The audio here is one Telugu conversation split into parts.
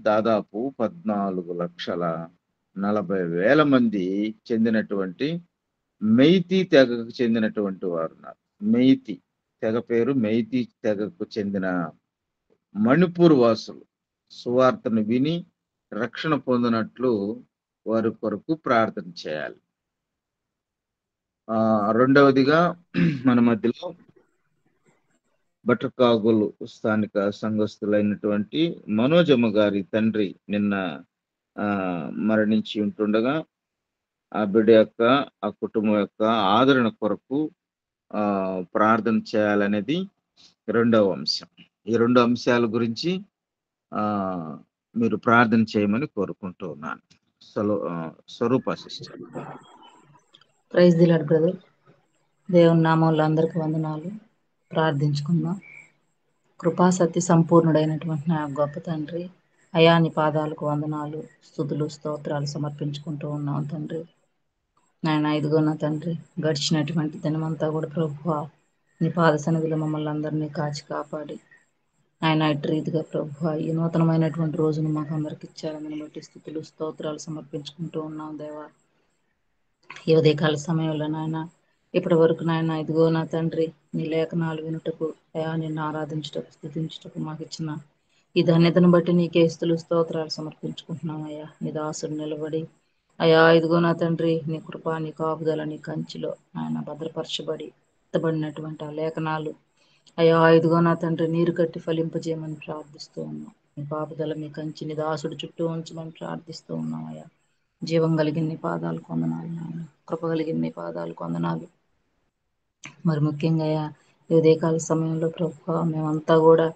దాదాపు 14,40,000 మంది చెందినటువంటి మెయితీ తెగకు చెందినటువంటి వారున్నారు. మెయితీ తెగ పేరు మెయితీ తెగకు చెందిన మణిపూర్ వాసులు సువార్తను విని రక్షణ పొందినట్లు వారి కొరకు ప్రార్థన చేయాలి. రెండవదిగా మన మధ్యలో బట్రకాగులు స్థానిక సంఘస్థులైనటువంటి మనోజమ్మ గారి తండ్రి నిన్న మరణించి ఉంటుండగా ఆ బిడ్డ యొక్క ఆ కుటుంబం యొక్క ఆదరణ కొరకు ప్రార్థన చేయాలనేది రెండవ అంశం. ఈ రెండు అంశాల గురించి మీరు ప్రార్థన చేయమని కోరుకుంటూ ఉన్నాను. Swarupa sister. Praise the Lord brother. దేవుని నామంలో అందరికి వందనాలు. ప్రార్థించుకుందాం. కృపాసత్య సంపూర్ణుడైనటువంటి నా గొప్ప తండ్రి, అయా నీ పాదాలకు వందనాలు, స్తుతులు, స్తోత్రాలు సమర్పించుకుంటూ ఉన్నాం తండ్రి. నాయన ఇదిగో నా తండ్రి, గడిచినటువంటి దినమంతా కూడా ప్రభువా నీ పాద సన్నిధిలో మమ్మల్ని అందరినీ కాచి కాపాడి ఆయన ఇటు రీతిగా ప్రభువా ఈ నూతనమైనటువంటి రోజును మాకు అందరికి ఇచ్చారని బట్టి స్తుతులు, స్తోత్రాలు సమర్పించుకుంటూ ఉన్నాం దేవా. ఈ ఉదయకాల సమయంలో నాయన ఇప్పటి వరకు నాయన ఇదిగో నా తండ్రి నీ లేఖనాలు వినుటకు అయా నిన్ను ఆరాధించుటకు స్తుతించుటకు మాకు ఇచ్చిన ఈ ధన్యతను బట్టి నీకే స్తుతులు, స్తోత్రాలు సమర్పించుకుంటున్నాం అయ్యా. నీ దాసుడు నిలబడి అయా ఇదిగో నా తండ్రి నీ కృప, నీ కాపుదల, నీ కంచిలో ఆయన భద్రపరచబడి ఎత్తబడినటువంటి ఆ లేఖనాలు అయా ఇదిగో నా తండ్రి నీరు కట్టి ఫలింపజేయమని ప్రార్థిస్తూ ఉన్నాం. నీ కాపుదల, మీ కంచి, నీ దాసుడు చుట్టూ ఉంచమని ప్రార్థిస్తూ ఉన్నాం అయ్యా. జీవం కలిగిన నీ పాదాలు కొందనాలు నాయన, కృప కలిగిన నీ పాదాలు కొందనాలు. మరి ముఖ్యంగా ఈ ఉదయకాల సమయంలో ప్రభువా మేమంతా కూడా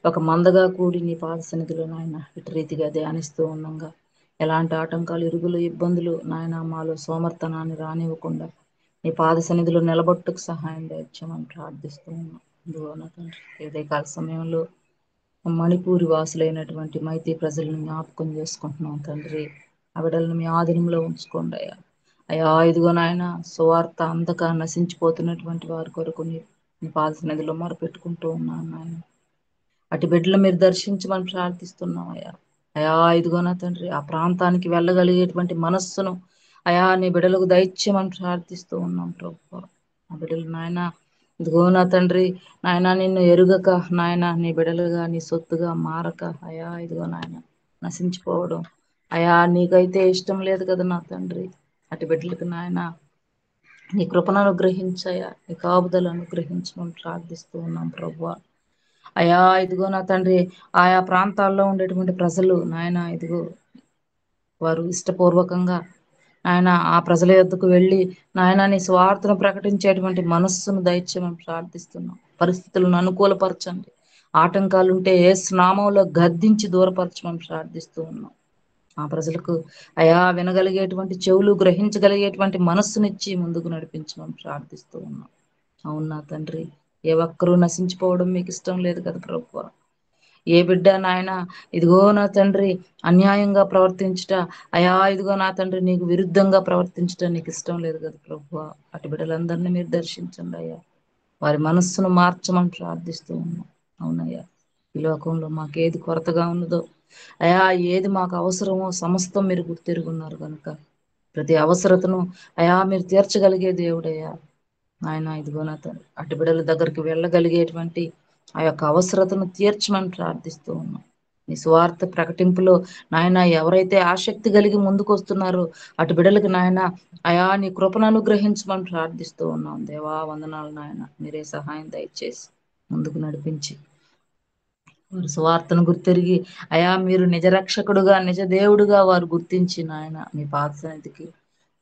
ఒక మందగా కూడి నీ పాద సన్నిధిలో నాయన ఇటు రీతిగా ధ్యానిస్తూ ఉన్నాగా ఎలాంటి ఆటంకాలు, ఇరుగులు, ఇబ్బందులు నాయన మాలో సోమర్తనాన్ని రానివ్వకుండా నీ పాద సన్నిధిలో నిలబొట్టుకు సహాయం దయచేయమని ప్రార్థిస్తూ ఉన్నాం. ఇదిగో నా తండ్రి ఈ ఉదయకాల సమయంలో మణిపూరి వాసులైనటువంటి మైతీ ప్రజలను జ్ఞాపకం చేసుకుంటున్నాం తండ్రి. ఆ బిడ్డలను మీ ఆధీనంలో ఉంచుకోండి అయ్యా. అయ్యా ఇదిగో నాయన సువార్త అందక నశించిపోతున్నటువంటి వారి కొరకు నీ పాద సన్నిధిలో మొరపెట్టుకుంటూ ఉన్నాను నాయన. అటు బిడ్డలు మీరు దర్శించమని ప్రార్థిస్తున్నాం అయ్యా. అయా ఇదిగో నా తండ్రి ఆ ప్రాంతానికి వెళ్ళగలిగేటువంటి మనస్సును అయా నీ బిడ్డలకు దయచేయమని ప్రార్థిస్తూ ఉన్నాం ప్రభు. ఆ బిడ్డలు నాయన ఇదిగో నా తండ్రి నాయన నిన్ను ఎరుగక నాయన నీ బిడ్డలుగా నీ సొత్తుగా మారక అయా ఇదిగో నాయన నశించిపోవడం అయా నీకైతే ఇష్టం లేదు కదా నా తండ్రి. అటు బిడ్డలకు నాయన నీ కృపను అనుగ్రహించయ్యా, నీ కాపుదలను అనుగ్రహించమని ప్రార్థిస్తూ ఉన్నాం ప్రభువా. అయా ఇదిగో నా తండ్రి ఆయా ప్రాంతాల్లో ఉండేటువంటి ప్రజలు నాయన ఇదిగో వారు ఇష్టపూర్వకంగా ఆయన ఆ ప్రజల యొద్దకు వెళ్ళి నాయన నీ స్వార్థను ప్రకటించేటువంటి మనస్సును దయచేయమని ప్రార్థిస్తున్నాం. పరిస్థితులను అనుకూలపరచండి. ఆటంకాలుంటే ఏ స్నామంలో గద్దించి దూరపరచమని ప్రార్థిస్తూ ఉన్నాం. ఆ ప్రజలకు అయా వినగలిగేటువంటి చెవులు, గ్రహించగలిగేటువంటి మనస్సునిచ్చి ముందుకు నడిపించమని ప్రార్థిస్తూ ఉన్నాం. అవునా తండ్రి, ఏ ఒక్కరూ నశించిపోవడం మీకు ఇష్టం లేదు కదా ప్రభువా. ఏ బిడ్డ నాయన ఇదిగో నా తండ్రి అన్యాయంగా ప్రవర్తించుట అయా ఇదిగో నా తండ్రి నీకు విరుద్ధంగా ప్రవర్తించడం నీకు ఇష్టం లేదు కదా ప్రభువా. అటు బిడ్డలందరినీ మీరు దర్శించండి అయ్యా. వారి మనస్సును మార్చమని ప్రార్థిస్తూ ఉన్నాం. అవునయ్యా, ఈ లోకంలో మాకేది కొరతగా ఉన్నదో అయా ఏది మాకు అవసరమో సమస్తం మీరు గుర్తెరుగున్నారు కనుక ప్రతి అవసరతను అయా మీరు తీర్చగలిగే దేవుడయ్యా. నాయన ఇదిగో నా తండ్రి అటు బిడ్డల దగ్గరికి వెళ్ళగలిగేటువంటి ఆ యొక్క అవసరతను తీర్చమని ప్రార్థిస్తూ ఉన్నాం. నీ స్వార్థ ప్రకటింపులో నాయన ఎవరైతే ఆసక్తి కలిగి ముందుకు వస్తున్నారో అటు బిడ్డలకు నాయన అయా నీ కృపను అనుగ్రహించమని ప్రార్థిస్తూ ఉన్నాం. దేవా వందనాలు నాయన, మీరే సహాయం దయచేసి ముందుకు నడిపించి వారు సువార్తను గుర్తెరిగి అయా మీరు నిజ రక్షకుడుగా, నిజ దేవుడుగా వారు గుర్తించి నాయన మీ పాద సన్నిధికి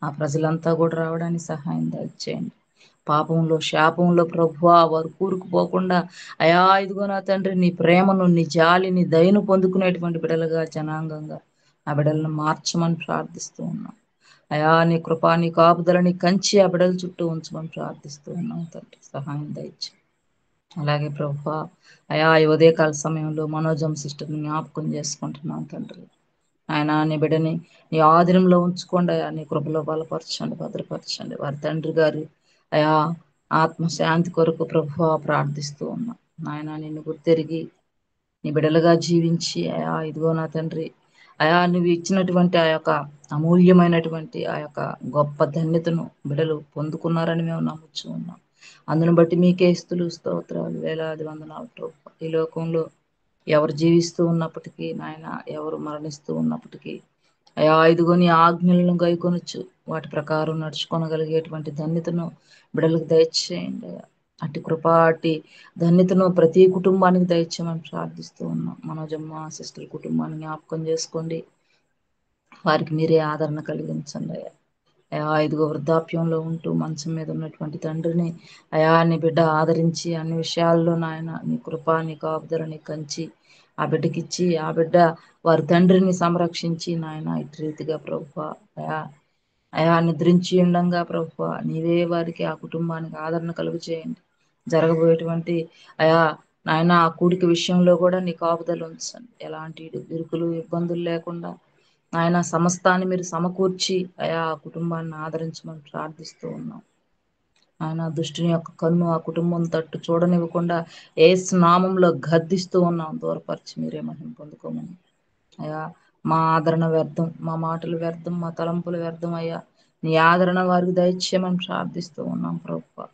ఆ ప్రజలంతా కూడా రావడానికి సహాయం దయచేయండి. పాపంలో, శాపంలో ప్రభువా వారు కూరుకుపోకుండా అయా ఇదిగో నా తండ్రి నీ ప్రేమను, నీ జాలిని, దయను పొందుకునేటువంటి బిడలుగా, జనాంగంగా ఆ బిడలను మార్చమని ప్రార్థిస్తూ ఉన్నాం. అయా నీ కృపా, నీ కాపుదలని కంచి ఆ బిడల చుట్టూ ఉంచమని ప్రార్థిస్తూ ఉన్నాం తండ్రి. సహాయం దయచే అలాగే ప్రభువా అయా ఈ ఉదయకాల సమయంలో మనోజం సిస్టర్ని జ్ఞాపకం చేసుకుంటున్నాం తండ్రి. ఆయన నీ బిడ్డని నీ ఆధీనంలో ఉంచుకోండి అయా. నీ కృపలో బలపరచండి, భద్రపరచండి. వారి తండ్రి గారి అయా ఆత్మశాంతి కొరకు ప్రభువా ప్రార్థిస్తూ ఉన్నాం. నాయన నిన్ను గుర్తెరిగి నీ బిడ్డలుగా జీవించి అయా ఇదిగో నా తండ్రి అయా నువ్వు ఇచ్చినటువంటి ఆ యొక్క అమూల్యమైనటువంటి ఆ యొక్క గొప్ప ధన్యతను బిడ్డలు పొందుకున్నారని మేము నమ్ముచూ ఉన్నాం. అందును బట్టి మీకే స్తుతులు స్తోత్రాలు వేలాది వందనాలు ప్రభువా. ఈ లోకంలో ఎవరు జీవిస్తూ ఉన్నప్పటికీ నాయన, ఎవరు మరణిస్తూ ఉన్నప్పటికీ అయా ఇదిగో నీ ఆజ్ఞలను గైకొనొచ్చు వాటి ప్రకారం నడుచుకొనగలిగేటువంటి ధన్యతను బిడ్డలకు దయచేయండి అయ్యా. అట్టి కృప అట్టి ధన్యతను ప్రతి కుటుంబానికి దయచేయమని ప్రార్థిస్తూ ఉన్నాం. మనోజమ్మ సిస్టర్ కుటుంబాన్ని జ్ఞాపకం చేసుకోండి, వారికి మీరే ఆదరణ కలిగించండి అయ్యా. అయా ఇదిగో వృద్ధాప్యంలో ఉంటూ మంచం మీద ఉన్నటువంటి తండ్రిని అయా నీ బిడ్డ ఆదరించి అన్ని విషయాల్లో నాయన నీ కృప నీ కాపుదల నీ కంచి ఆ బిడ్డకిచ్చి ఆ బిడ్డ వారి తండ్రిని సంరక్షించి నాయన ఇటు రీతిగా ప్రభువా అయా అయా నిద్రించి ఉండంగా ప్రభువా నీవే వారికి ఆ కుటుంబానికి ఆదరణ కలుగు చేయండి. జరగబోయేటువంటి అయా నాయన ఆ కూడిక విషయంలో కూడా నీ కాపుదల ఉంచండి. ఎలాంటి ఇరుకులు ఇబ్బందులు లేకుండా ఆయన సమస్తాన్ని మీరు సమకూర్చి అయా ఆ కుటుంబాన్ని ఆదరించమని ప్రార్థిస్తూ ఉన్నాం. ఆయన దుష్టుని యొక్క కన్ను ఆ కుటుంబం తట్టు చూడనివ్వకుండా యేసు నామంలో గద్దిస్తూ ఉన్నాం. దూరపరిచి మీరే మహిమ పొందుకోమని అయ్యా. మా ఆదరణ వ్యర్థం, మా మాటలు వ్యర్థం, మా తలంపులు వ్యర్థం అయ్యా. నీ ఆదరణ వారికి దయచేయమని ప్రార్థిస్తూ ఉన్నాం ప్రభువా.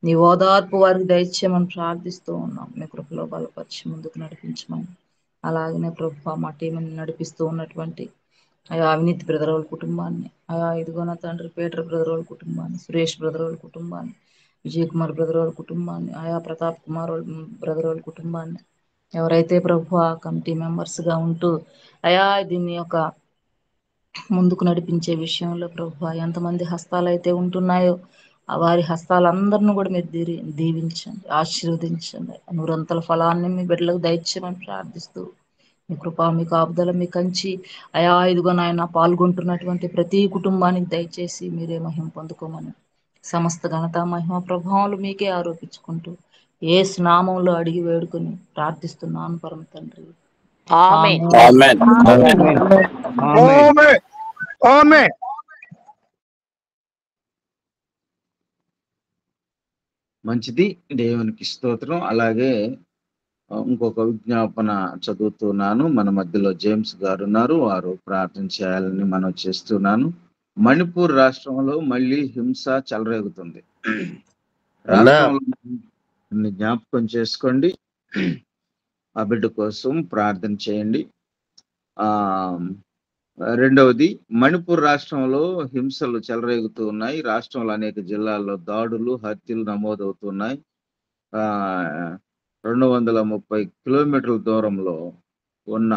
నీ ఓదార్పు వారికి దయచేయమని ప్రార్థిస్తూ ఉన్నాం. మీ కృపలో బలపరిచి ముందుకు నడిపించమని అలాగనే ప్రభువా మా టీంని నడిపిస్తూ ఉన్నటువంటి అయా అవినీతి బ్రదర్ వాళ్ళ కుటుంబాన్ని, అయా ఇదిగో నా తండ్రి పీటర్ బ్రదర్ వాళ్ళ కుటుంబాన్ని, సురేష్ బ్రదర్ వాళ్ళ కుటుంబాన్ని, విజయ్ కుమార్ బ్రదర్ వాళ్ళ కుటుంబాన్ని, ఆయా ప్రతాప్ కుమార్ బ్రదర్ వాళ్ళ కుటుంబాన్ని, ఎవరైతే ప్రభు కమిటీ మెంబర్స్గా ఉంటూ అయా దీన్ని యొక్క ముందుకు నడిపించే విషయంలో ప్రభు ఎంతమంది హస్తాలు అయితే ఉంటున్నాయో ఆ వారి హస్తాలందరిని కూడా మీరు దీవించండి, ఆశీర్వదించండి. నూరంతల ఫలాన్ని మీ బిడ్డలకు దయచేయమని ప్రార్థిస్తూ మీ కృప మీ కాపుదల మీ కంచి అయా ఇదిగో నాయన పాల్గొంటున్నటువంటి ప్రతి కుటుంబానికి దయచేసి మీరే మహిమ పొందుకోమని సమస్త ఘనత మహిమ ప్రభావాలు మీకే ఆరోపించుకుంటూ యేసు నామంలో అడిగి వేడుకొని ప్రార్థిస్తున్నాను పరమ తండ్రి. ఆమేన్. ఆమేన్. ఆమేన్. ఆమేన్. ఆమేన్. మంచిది, దేవునికి స్తోత్రం. అలాగే ఇంకొక విజ్ఞాపన చదువుతున్నాను. మన మధ్యలో జేమ్స్ గారు ఉన్నారు, వారు ప్రార్థన చేయాలని మనం చేస్తున్నాను. మణిపూర్ రాష్ట్రంలో మళ్ళీ హింస చెలరేగుతుంది. రాష్ట్రంలో జ్ఞాపకం చేసుకోండి, ఆ బిడ్డ కోసం ప్రార్థన చేయండి. రెండవది, మణిపూర్ రాష్ట్రంలో హింసలు చెలరేగుతూ ఉన్నాయి. రాష్ట్రంలో అనేక జిల్లాల్లో దాడులు హత్యలు నమోదవుతున్నాయి. 230 కిలోమీటర్ల దూరంలో ఉన్న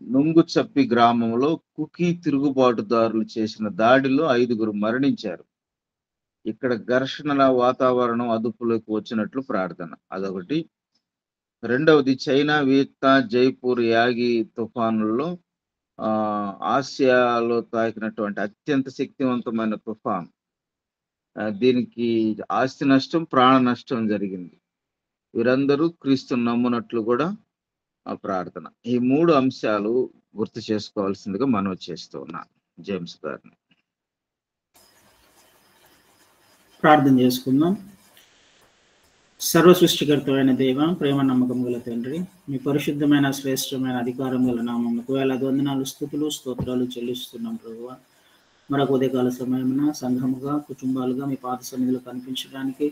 నుంగుచప్పి గ్రామంలో కుకీ తిరుగుబాటుదారులు చేసిన దాడిలో 5 మరణించారు. ఇక్కడ ఘర్షణల వాతావరణం అదుపులోకి వచ్చినట్లు ప్రార్థన. అదొకటి. రెండవది, చైనా, వియత్నాం, జైపూర్, యాగి తుఫానుల్లో ఆసియాలో తాకినటువంటి అత్యంత శక్తివంతమైన తుఫాన్. దీనికి ఆస్తి నష్టం, ప్రాణ నష్టం జరిగింది. వీరందరూ క్రీస్తును నమ్మునట్లు కూడా ఆ ప్రార్థన. ఈ 3 అంశాలు గుర్తు చేసుకోవాల్సిందిగా మనం చేస్తూ ఉన్నాను. జేమ్స్ గారిని ప్రార్థన చేసుకుందాం. సర్వ సృష్టికర్తమైన దేవ, ప్రేమ నమ్మకం గల తండ్రి, మీ పరిశుద్ధమైన శ్రేష్టమైన అధికారం గల నామమునకు వేలాది వందనాలు, స్తుతులు, స్తోత్రాలు చెల్లిస్తున్నాం ప్రభువా. మరొక ఉదయకాల సమయమున సంఘముగా, కుటుంబాలుగా మీ పాద సన్నిధిలో కనిపించడానికి,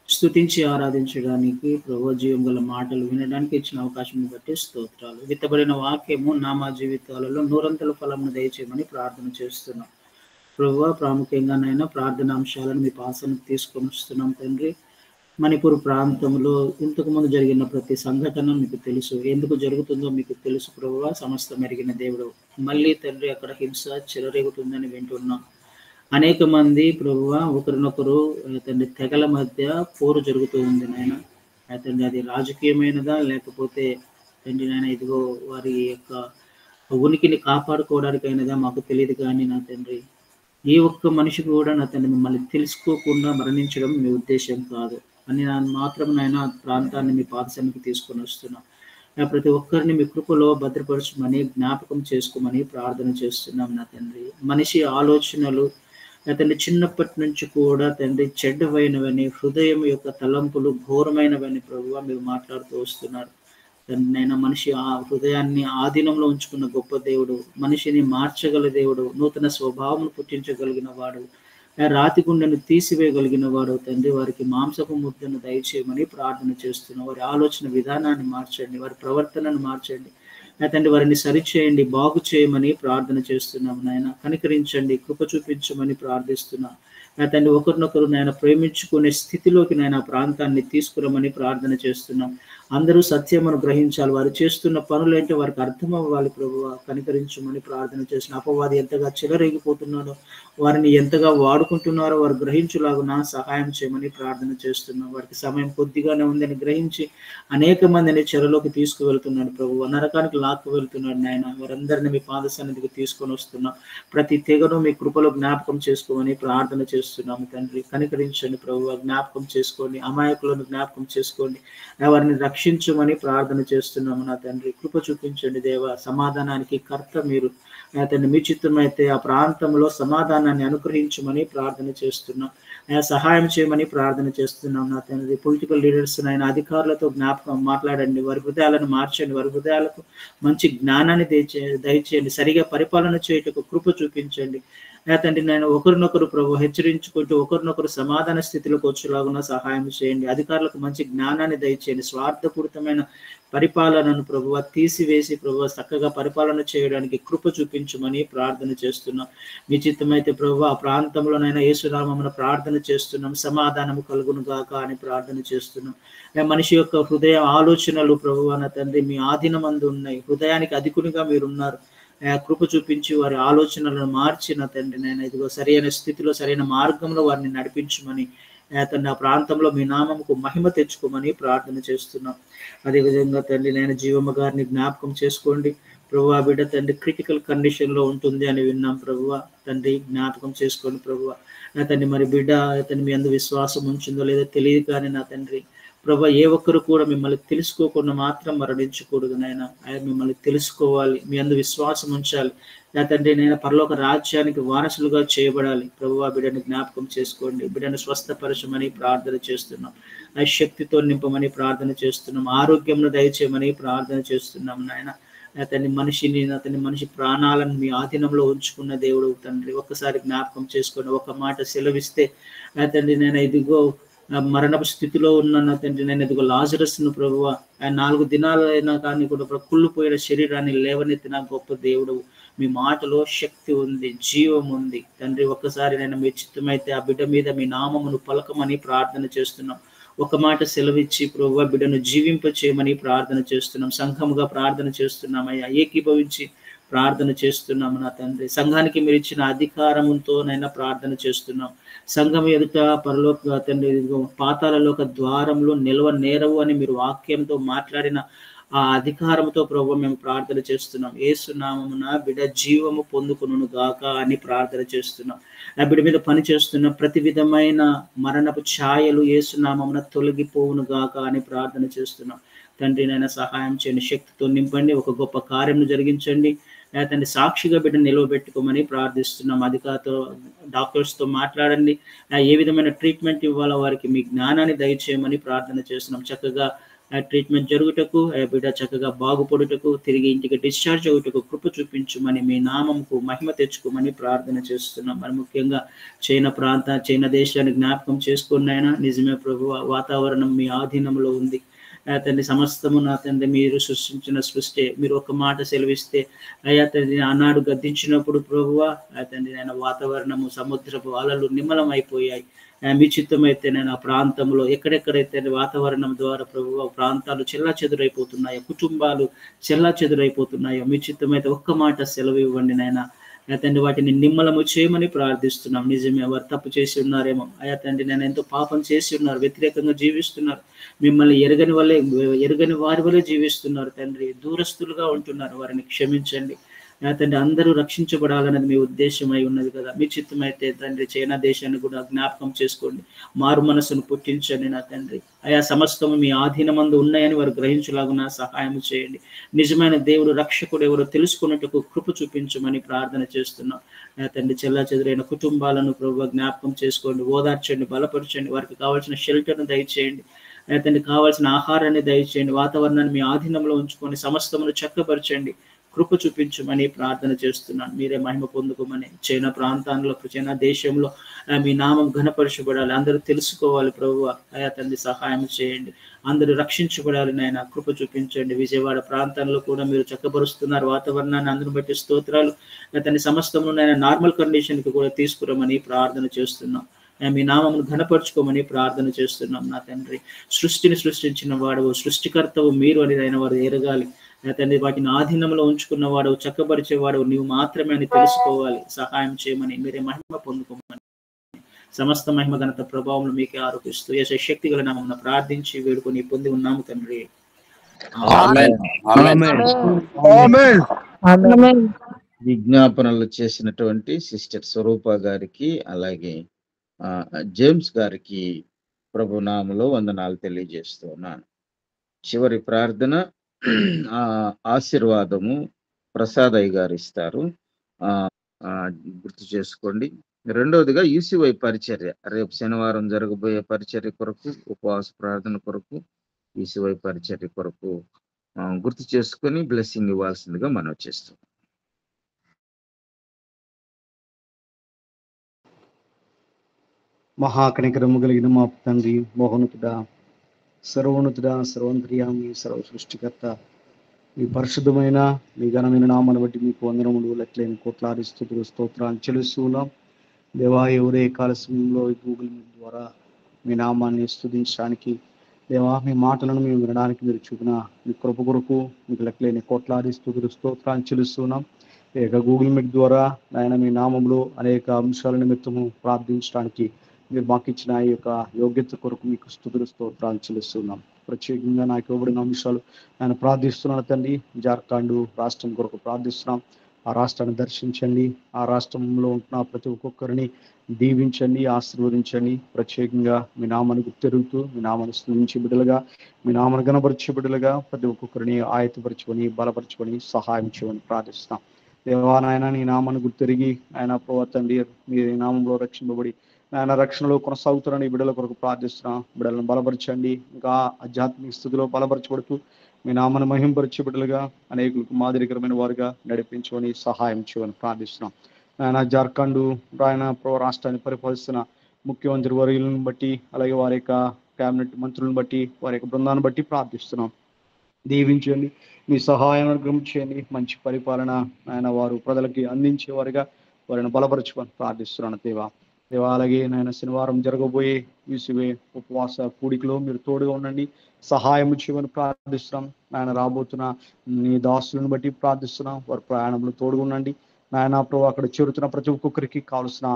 స్తుతించి ఆరాధించడానికి, ప్రభువా జీవం గల మాటలు వినడానికి ఇచ్చిన అవకాశం బట్టి స్తోత్రాలు. విత్తబడిన వాక్యము మా జీవితాలలో నూరంతల ఫలమును దయచేయమని ప్రార్థన చేస్తున్నాం ప్రభువా. ప్రాముఖ్యంగానైనా ప్రార్థన అంశాలను మీ పాసనకు తీసుకొని వస్తున్నాం తండ్రి. మణిపూర్ ప్రాంతంలో ఇంతకు ముందు జరిగిన ప్రతి సంఘటన మీకు తెలుసు, ఎందుకు జరుగుతుందో మీకు తెలుసు ప్రభువా. సమస్త మెరిగిన దేవుడు, మళ్ళీ తండ్రి అక్కడ హింస చెలరేగుతుందని వింటున్నాం. అనేక మంది ప్రభువా ఒకరినొకరు తండ్రి తెగల మధ్య పోరు జరుగుతూ ఉంది నాయన. తండ్రి అది రాజకీయమైనదా లేకపోతే తండ్రి నాయన ఇదిగో వారి యొక్క ఉనికిని కాపాడుకోవడానికైనదా మాకు తెలియదు. కానీ నా తండ్రి ఈ ఒక్క మనిషి కూడా నా తండ్రి మిమ్మల్ని తెలుసుకోకుండా మరణించడం మీ ఉద్దేశం కాదు అని మాత్రం నాయన ప్రాంతాన్ని మీ పాదశానికి తీసుకొని వస్తున్నాం. ప్రతి ఒక్కరిని మీ కృపలో భద్రపరచమని జ్ఞాపకం చేసుకోమని ప్రార్థన చేస్తున్నాం నా తండ్రి. మనిషి ఆలోచనలు తండ్రి చిన్నప్పటి నుంచి కూడా తండ్రి చెడ్డమైనవని, హృదయం యొక్క తలంపులు ఘోరమైనవని ప్రభువా మీరు మాట్లాడుతూ వస్తున్నారు. నైనా మనిషి ఆ హృదయాన్ని ఆధీనంలో ఉంచుకున్న గొప్ప దేవుడు, మనిషిని మార్చగల దేవుడు, నూతన స్వభావం పుట్టించగలిగిన వాడు, రాతి గుండెను తీసివేయగలిగిన వాడు తండ్రి. వారికి మాంసపు ముద్దను దయచేయమని ప్రార్థన చేస్తున్నాం. వారి ఆలోచన విధానాన్ని మార్చండి, వారి ప్రవర్తనను మార్చండి తండ్రి. వారిని సరిచేయండి, బాగు చేయమని ప్రార్థన చేస్తున్నాం నాయన. కనికరించండి, కృప చూపించమని ప్రార్థిస్తున్నాం తండ్రి. ఒకరినొకరు నాయన ప్రేమించుకునే స్థితిలోకి నాయన ప్రాంతాన్ని తీసుకురమని ప్రార్థన చేస్తున్నాం. అందరూ సత్యమును గ్రహించాలి, వారు చేస్తున్న పనులు ఏంటో వారికి అర్థం అవ్వాలి ప్రభువా. కనికరించమని ప్రార్థన చేసిన అపవాది ఎంతగా చెలరేగిపోతున్నాడో, వారిని ఎంతగా వాడుకుంటున్నారో వారు గ్రహించులాగున సహాయం చేయమని ప్రార్థన చేస్తున్నాం. వారికి సమయం కొద్దిగానే ఉందని గ్రహించి అనేక మందిని చెరలోకి తీసుకువెళ్తున్నాడు ప్రభువా, నరకానికి లాక్కు వెళ్తున్నాడు నాయన. వారందరినీ మీ పాద సన్నిధికి తీసుకొని వస్తున్నాం. ప్రతి తెగను మీ కృపలో జ్ఞాపకం చేసుకోమని ప్రార్థన చేస్తున్నాము తండ్రి. కనికరించండి ప్రభువా, జ్ఞాపకం చేసుకోండి, అమాయకులను జ్ఞాపకం చేసుకోండి, వారిని రక్షించమని ప్రార్థన చేస్తున్నాము నా తండ్రి. కృప చూపించండి దేవా. సమాధానానికి కర్త మీరు తండ్రి. మీ చిత్తం అయితే ఆ ప్రాంతంలో సమాధానాన్ని అనుగ్రహించమని ప్రార్థన చేస్తున్నాం. సహాయం చేయమని ప్రార్థన చేస్తున్నాం నా తండ్రి. పొలిటికల్ లీడర్స్ ఆయన అధికారులతో జ్ఞాపకం మాట్లాడండి, వారి హృదయాలను మార్చండి, వారి హృదయాలకు మంచి జ్ఞానాన్ని దయచేయండి, సరిగా పరిపాలన చేయుటకు కృప చూపించండి తండ్రి. నేను ఒకరినొకరు ప్రభు హెచ్చరించుకుంటూ ఒకరినొకరు సమాధాన స్థితిలోకి వచ్చేలాగా సహాయం చేయండి. అధికారులకు మంచి జ్ఞానాన్ని దయచేయండి. స్వార్థపూరితమైన పరిపాలనను ప్రభువ తీసివేసి ప్రభువ చక్కగా పరిపాలన చేయడానికి కృప చూపించమని ప్రార్థన చేస్తున్నాం. మీ చిత్తమైతే ప్రభువ ఆ ప్రాంతంలోనైనా యేసునామమున ప్రార్థన చేస్తున్నాం. సమాధానము కలుగును గాక అని ప్రార్థన చేస్తున్నాం. మనిషి యొక్క హృదయ ఆలోచనలు ప్రభువ నా తండ్రి మీ ఆధీనమందు ఉన్నాయి. హృదయానికి అధికునిగా మీరున్నారు. కృప చూపించి వారి ఆలోచనలను మార్చిన తండ్రి నేను ఇదిగో సరైన స్థితిలో సరైన మార్గంలో వారిని నడిపించమని తండ్రి ఆ ప్రాంతంలో మీ నామముకు మహిమ తెచ్చుకోమని ప్రార్థన చేస్తున్నాం. అదేవిధంగా తండ్రి నేను జీవమ్మ గారిని జ్ఞాపకం చేసుకోండి ప్రభువా. బిడ్డ తండ్రి క్రిటికల్ కండిషన్ లో ఉంటుంది అని విన్నాం ప్రభువా. తండ్రి జ్ఞాపకం చేసుకోండి ప్రభువా. నా తండ్రి మరి బిడ్డ తండ్రి మీ అందు విశ్వాసం ఉంచిందో లేదో తెలియదు కానీ నా తండ్రి ప్రభా ఏ ఒక్కరు కూడా మిమ్మల్ని తెలుసుకోకుండా మాత్రం మరణించకూడదు నాయన. ఆయన మిమ్మల్ని తెలుసుకోవాలి, మీ అందు విశ్వాసం ఉంచాలి నా తండ్రి. నేను పరలోక రాజ్యానికి వారసులుగా చేయబడాలి ప్రభువా. బిడ్డను జ్ఞాపకం చేసుకోండి, బిడ్డను స్వస్థపరచమని ప్రార్థన చేస్తున్నాం. ఆ శక్తితో నింపమని ప్రార్థన చేస్తున్నాం. ఆరోగ్యంను దయచేయమని ప్రార్థన చేస్తున్నాం నాయన. అతని మనిషిని అతని మనిషి ప్రాణాలను మీ ఆధీనంలో ఉంచుకున్న దేవుడు తండ్రి. ఒక్కసారి జ్ఞాపకం చేసుకొని ఒక మాట సెలవిస్తే తండ్రి నేను ఇదిగో మరణపు స్థితిలో ఉన్న నా తండ్రి నేను ఇదిగో లాజరస్ను ప్రభువ 4 దినాలైనా కానీ కూడా కుళ్ళిపోయిన శరీరాన్ని లేవనెత్తిన గొప్ప దేవుడు. మీ మాటలో శక్తి ఉంది, జీవం ఉంది తండ్రి. ఒక్కసారి నేను మీ చిత్తమైతే ఆ బిడ్డ మీద మీ నామమును పలకమని ప్రార్థన చేస్తున్నాం. ఒక మాట సెలవిచ్చి ప్రభువా బిడ్డను జీవింప చేయమని ప్రార్థన చేస్తున్నాం. సంఘముగా ప్రార్థన చేస్తున్నాం అయ్యా, ఏకీభవించి ప్రార్థన చేస్తున్నాము నా తండ్రి. సంఘానికి మీరు ఇచ్చిన అధికారంతోనైనా ప్రార్థన చేస్తున్నాం. సంఘం ఎదుట పరలోక తండ్రి పాతాళలోక ద్వారంలో నిల్వ నేరవు అని మీరు వాక్యంతో మాట్లాడిన ఆ అధికారంతో ప్రభు మేము ప్రార్థన చేస్తున్నాం. యేసు నామమున బిడ్డ జీవము పొందుకును గాక అని ప్రార్థన చేస్తున్నాం. ఆ బిడ్డ మీద పని చేస్తున్న ప్రతి విధమైన మరణపు ఛాయలు యేసు నామమున తొలగిపోవును గాక అని ప్రార్థన చేస్తున్నాం. తండ్రి నైనా సహాయం చేయండి, శక్తితో నింపండి, ఒక గొప్ప కార్యం జరిగించండి తండ్రి. సాక్షిగా బిడ్డ నిలవబెట్టుకోమని ప్రార్థిస్తున్నాం. అధికారితో డాక్టర్స్తో మాట్లాడండి, ఏ విధమైన ట్రీట్మెంట్ ఇవ్వాలో వారికి మీ జ్ఞానాన్ని దయచేయమని ప్రార్థన చేస్తున్నాం. చక్కగా ట్రీట్మెంట్ జరుగుటకు బిడ్డ చక్కగా బాగుపడుటకు తిరిగి ఇంటికి డిశ్చార్జ్ అవుటకు కృప చూపించమని మీ నామంకు మహిమ తెచ్చుకోమని ప్రార్థన చేస్తున్నాం. మరి ముఖ్యంగా చైనా దేశాన్ని జ్ఞాపకం చేసుకున్నాయినా నిజమే ప్రభు, వాతావరణం మీ ఆధీనంలో ఉంది తండ్రి. సమస్తము నా తండ్రి మీరు సృష్టించిన సృష్టి. మీరు ఒక మాట సెలవిస్తే అయ్యా తండ్రి ఆనాడు గద్దించినప్పుడు ప్రభువా తండ్రి నేను వాతావరణము సముద్రపు అలలు నిమ్మలం అయిపోయాయి. మీ చిత్తమైతే నేను ఆ ప్రాంతంలో ఎక్కడెక్కడైతే వాతావరణం ద్వారా ప్రభువా ప్రాంతాలు చెల్లా చెదురైపోతున్నాయో, కుటుంబాలు చెల్లా చెదురైపోతున్నాయో మీ చిత్తమైతే ఒక్క మాట సెలవు ఇవ్వండి నాయన. అయ్యా తండ్రి వాటిని నిమ్మలము చేయమని ప్రార్థిస్తున్నాం. నిజమే వారు తప్పు చేసి ఉన్నారేమో అయ్యా తండ్రి నేను ఎంతో పాపం చేసి ఉన్నారు, వ్యతిరేకంగా జీవిస్తున్నారు, మిమ్మల్ని ఎరగని వారి వల్లే జీవిస్తున్నారు తండ్రి, దూరస్తులుగా ఉంటున్నారు, వారిని క్షమించండి తండ్రి అందరూ రక్షించబడాలన్నది మీ ఉద్దేశమై ఉన్నది కదా. మీ చిత్తమైతే తండ్రి చైనా దేశాన్ని కూడా జ్ఞాపకం చేసుకోండి, మారు మనసును పుట్టించండి నా తండ్రి. ఆయా సమస్తము మీ ఆధీనమందు ఉన్నాయని వారు గ్రహించలాగున సహాయం చేయండి. నిజమైన దేవుడు రక్షకుడు ఎవరో తెలుసుకున్నట్టుకు కృప చూపించమని ప్రార్థన చేస్తున్నాం. తండ్రి చెల్లా చెదురైన కుటుంబాలను ప్రభువా జ్ఞాపకం చేసుకోండి, ఓదార్చండి, బలపరచండి, వారికి కావాల్సిన షెల్టర్ను దయచేయండి, తండ్రి కావాల్సిన ఆహారాన్ని దయచేయండి, వాతావరణాన్ని మీ ఆధీనంలో ఉంచుకొని సమస్తమును చక్కపరచండి, కృప చూపించమని ప్రార్థన చేస్తున్నాను. మీరే మహిమ పొందుకోమని. చైనా ప్రాంతాల్లో, చైనా దేశంలో మీ నామం ఘనపరచబడాలి, అందరూ తెలుసుకోవాలి ప్రభువా. అయా తండ్రి సహాయం చేయండి, అందరూ రక్షించబడాలి నాయన, కృప చూపించండి. విజయవాడ ప్రాంతంలో కూడా మీరు చక్కపరుస్తున్నారు వాతావరణాన్ని, అందరిని బట్టి స్తోత్రాలు. తండ్రి సమస్తము నాయన నార్మల్ కండిషన్కి కూడా తీసుకురమని ప్రార్థన చేస్తున్నాం. మీ నామమును ఘనపరుచుకోమని ప్రార్థన చేస్తున్నాం నా తండ్రి. సృష్టిని సృష్టించిన వాడవు, సృష్టికర్తవు మీరు అని అయిన వారు ఎరగాలి తండ్రి. వాటిని ఆధీనంలో ఉంచుకున్న వాడవు, చక్కబరిచేవాడు నీవు మాత్రమే అని తెలుసుకోవాలి. సహాయం చేయమని, మీరే మహిమ పొందుకోమని, సమస్త మహిమ ఘనత ప్రభావం మీకే ఆరోపిస్తూ యేసు శక్తి గల నామమున ప్రార్థించి వేడుకొని పొంది ఉన్నాము తండ్రి. విజ్ఞాపనలు చేసినటువంటి సిస్టర్ స్వరూప గారికి, అలాగే జేమ్స్ గారికి ప్రభు నామములో వందనాలు తెలియజేస్తున్నాను. చివరి ప్రార్థన ఆశీర్వాదము ప్రసాదయ్య గారు ఇస్తారు, గుర్తు చేసుకోండి. రెండవదిగా ఈసీవై పరిచర్య, రేపు శనివారం జరగబోయే పరిచర్య కొరకు, ఉపవాస ప్రార్థన కొరకు, ఈసీవై పరిచర్య కొరకు గుర్తు చేసుకొని బ్లెస్సింగ్ ఇవ్వాల్సిందిగా మనం చేస్తాం. మహాకనికరము కలిగిన మా తండ్రి, మోహనుతుడా, సర్వోన్నతుడా, సర్వంతర్యామి, సర్వ సృష్టికర్త, మీ పరిశుద్ధమైన మీ ఘనమైన నామాన్ని బట్టి మీకు వందనములు, లెక్కలేని కోట్లాది స్తుతులు స్తోత్రాలు చెల్లిస్తున్నాం దేవా. ఎవరే కాల సమయంలో గూగుల్ మీట్ ద్వారా మీ నామాన్ని స్తుతించడానికి దేవా, మీ మాటలను మేము వినడానికి మీరు చూపిన మీ కృప కొరకు మీకు లెక్కలేని కోట్లాది స్తుతులు స్తోత్రాలు చెల్లిస్తున్నాం. ఇక గూగుల్ మీట్ ద్వారా ఆయన మీ నామంలో అనేక అంశాల నిమిత్తము ప్రార్థించడానికి మీరు మాకు ఇచ్చిన ఈ యొక్క యోగ్యత కొరకు మీకు స్తుతులు స్తోత్రాలు చెల్లిస్తున్నాం. ప్రత్యేకంగా నాకు ఇవ్వబడిన అంశాలు ఆయన ప్రార్థిస్తున్నాను తండ్రి. జార్ఖండ్ రాష్ట్రం కొరకు ప్రార్థిస్తున్నాం. ఆ రాష్ట్రాన్ని దర్శించండి, ఆ రాష్ట్రంలో ఉంటున్న ప్రతి ఒక్కొక్కరిని దీవించండి, ఆశీర్వదించండి. ప్రత్యేకంగా మీ నామానికి తిరుగుతూ మీ నామాన్ని స్తుతించే బిడ్డలుగా, మీ నామాన్ని గణపరిచే బిడ్డలుగా ప్రతి ఒక్కొక్కరిని ఆయతపరచుకొని బలపరచుకొని సహాయం చేయమని ప్రార్థిస్తున్నాం. దేవానాయన నీ నామాన్ని గుర్తిరిగి ఆయన ప్రభు తండ్రి మీ నామంలో రక్షింపబడి ఆయన రక్షణలో కొనసాగుతున్న ఈ బిడ్డల కొరకు ప్రార్థిస్తున్నాం. బిడ్డలను బలపరచండి, ఇంకా ఆధ్యాత్మిక స్థితిలో బలపరచబడుతూ మీ నామాన్ని మహింపరిచే బిడ్డలుగా అనేకులకు మాదిరికరమైన వారుగా నడిపించుకొని సహాయం చేయమని ప్రార్థిస్తున్నాం. ఆయన జార్ఖండ్ ఆయన రాష్ట్రాన్ని పరిపాలిస్తున్న ముఖ్యమంత్రి వర్యులను బట్టి, అలాగే వారి యొక్క కేబినెట్ మంత్రులను బట్టి, వారి యొక్క బృందాన్ని బట్టి ప్రార్థిస్తున్నాం. దీవించండి, మీ సహాయం అనుగ్రహించండి, మంచి పరిపాలన ఆయన వారు ప్రజలకి అందించేవారుగా వారిని బలపరచుకొని ప్రార్థిస్తున్నాను దేవా. అలాగే నాయన శనివారం జరగబోయే ఈసీవై ఉపవాస కూడికలో మీరు తోడుగా ఉండండి, సహాయం చేయమని ప్రార్థిస్తున్నాం. నాయన రాబోతున్న నీ దాసులను బట్టి ప్రార్థిస్తున్నాం, వారి ప్రయాణంలో తోడుగా ఉండండి నాయన ప్రభు. అక్కడ చేరుతున్న ప్రతి ఒక్కొక్కరికి కావలసిన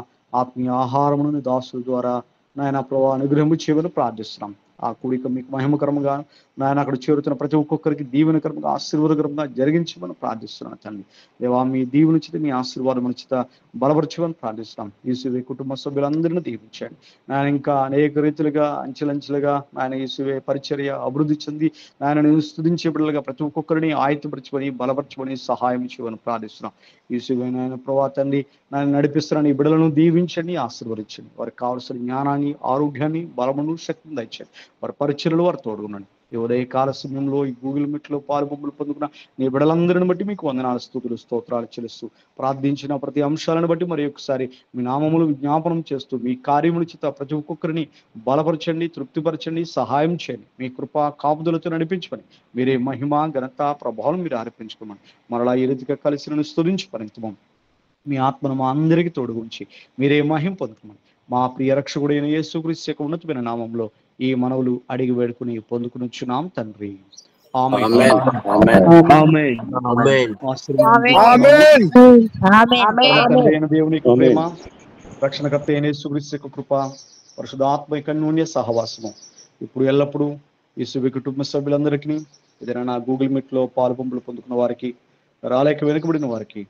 ఆత్మీయ ఆహారమును నీ దాసుల ద్వారా నాయన ప్రభు అనుగ్రహము చేయమని ప్రార్థిస్తున్నాం. ఆ కూడిక మీకు మహిమకరంగా నాయన అక్కడ చేరుతున్న ప్రతి ఒక్కొక్కరికి దీవెనకరంగా ఆశీర్వాదకరంగా జరిగించమని ప్రార్థిస్తున్నాను తండ్రి. దేవా మీ దీవునిచిత మీ ఆశీర్వాదం ఉచిత బలపరచమని ప్రార్థిస్తున్నాం. ఈసీవై కుటుంబ సభ్యులందరినీ దీవించండి నాయన. ఇంకా అనేక రీతిలుగా అంచెలంచెలుగా నాయన ఈసీవై పరిచర్య అభివృద్ధి చెంది నాయన స్తుతించే బిడ్డలుగా ప్రతి ఒక్కొక్కరిని ఆయతపరచుకొని బలపరచుకొని సహాయం చేయమని ప్రార్థిస్తున్నాం. ఈసీవై నాయన ప్రభా తండ్రి నాయన నడిపిస్తున్న ఈ బిడ్డలను దీవించండి, ఆశీర్వదించండి. వారికి కావలసిన జ్ఞానాన్ని, ఆరోగ్యాన్ని, బలమును, శక్తిని దయచేయండి. వారి పరిచర్యలు వారు తోడుగునండి. ఉదయ కాల సమయంలో ఈ గూగుల్ మీట్లో పాలుపొమ్ములు పొందుకున్న నీ బిడ్డలందరిని బట్టి మీకు వందనాలు స్తుతులు స్తోత్రాలు చెల్లిస్తూ ప్రార్థించిన ప్రతి అంశాలను బట్టి మరి ఒకసారి మీ నామములు విజ్ఞాపనం చేస్తూ మీ కార్యముల చేత ప్రతి ఒక్కొక్కరిని బలపరచండి, తృప్తిపరచండి, సహాయం చేయండి. మీ కృపా కాపుదలతో నడిపించమని మీరే మహిమ ఘనత ప్రభావం మీరు ఆరోపించుకోమని మరలా ఈ రీతిగా కలిసి నన్ను స్తుతించి పరిమితమం మీ ఆత్మను మా అందరికీ తోడు ఉంచి మీరే మహిమ పొందుకోమని మా ప్రియ రక్షకుడైన యేసుక్రీస్తు యొక్క ఉన్నతమైన నామంలో ఈ మనవులు అడిగి వేడుకుని పొందుకునిచ్చున్నాం తండ్రి. దేవుని ప్రేమ, రక్షణకర్త అయిన యేసుక్రీస్తు యొక్క కృప, పరిశుద్ధాత్మ యొక్క అన్యోన్య సహవాసము ఇప్పుడు ఎల్లప్పుడూ యేసు కుటుంబ సభ్యులందరికీ ఏదైనా గూగుల్ మీట్ లో పాలుపొంపులు పొందుకున్న వారికి రాలేక వెనుకబడిన వారికి,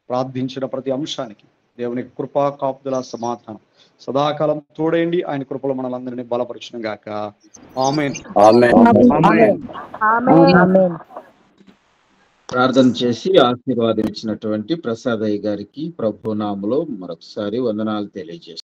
ప్రార్థించిన ప్రతి అంశానికి దేవుని కృపా కాపుదల సమాధానం సదాకాలం తోడేయండి. ఆయన కృపలో మనలందరినీ బలపరచును గాక. ఆమేన్. ప్రార్థన చేసి ఆశీర్వాదం ఇచ్చినటువంటి ప్రసాదయ్య గారికి ప్రభు నామములో మరొకసారి వందనాలు తెలియజేస్తాను.